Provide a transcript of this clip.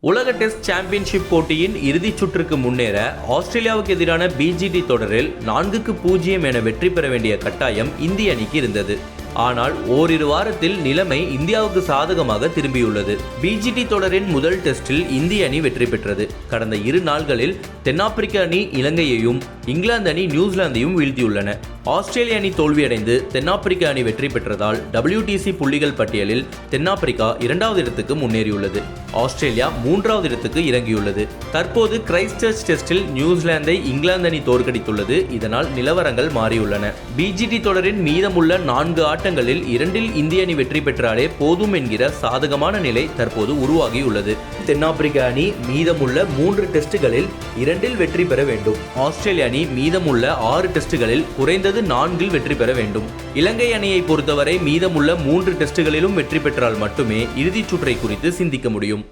உலக test championship போட்டியின் இறுதிச் சுற்றுக்கு முன்னேற ஆஸ்திரேலியாவுக்கு எதிரான பிஜிடி தொடரில் 4-0 என வெற்றி பெற வேண்டிய கட்டாயம் இந்திய அணிக்கு இருந்தது. ஆனால் ஓரிரு வாரத்தில் நிலைமை இந்தியாவுக்கு சாதகமாக திரும்பியுள்ளது. பிஜிடி தொடரின் முதல் டெஸ்டில் இந்திய அணி வெற்றி பெற்றது. கடந்த 2 நாள்களில் தென்னாப்பிரிக்க அணி இலங்கையையும் இங்கிலாந்து அணி நியூசிலாந்தையும் வீழ்த்தியுள்ளன. ஆஸ்திரேலிய அணி தோல்வியடைந்து தென்னாப்பிரிக்க அணி வெற்றி பெற்றதால் WTC புள்ளிகள் பட்டியலில் தென்னாப்பிரிக்கா 2வது இடத்துக்கு முன்னேறியுள்ளது. ஆஸ்திரேலியா 3வது இடத்துக்கு இறங்கியுள்ளது. தற்போது கிரைஸ்ட் சர்ச் டெஸ்டில் நியூசிலாந்தை இங்கிலாந்து அணி தோற்கடித்துள்ளது. இதனால் நிலவரங்கள் மாறியுள்ளன. பிஜிடி தொடரின் மீதமுள்ள 4 ஆட்டங்களில் 2இல் இந்திய அணி வெற்றி பெற்றாலே போதும் என்கிற சாதகமான நிலை தற்போது உருவாகியுள்ளது. தென்னாப்பிரிக்க அணி மீதமுள்ள 3 டெஸ்டுகளில் 2இல் வெற்றி பெற வேண்டும். ஆஸ்திரேலிய அணி மீதமுள்ள 6 டெஸ்டுகளில் குறைந்தது 4இல் வெற்றி பெற வேண்டும். இலங்கை அணியை பொறுத்தவரை மீதமுள்ள 3 டெஸ்டுகளிலும் வெற்றி பெற்றால் மட்டுமே இறுதிச் சுற்றை குறித்து சிந்திக்க முடியும்.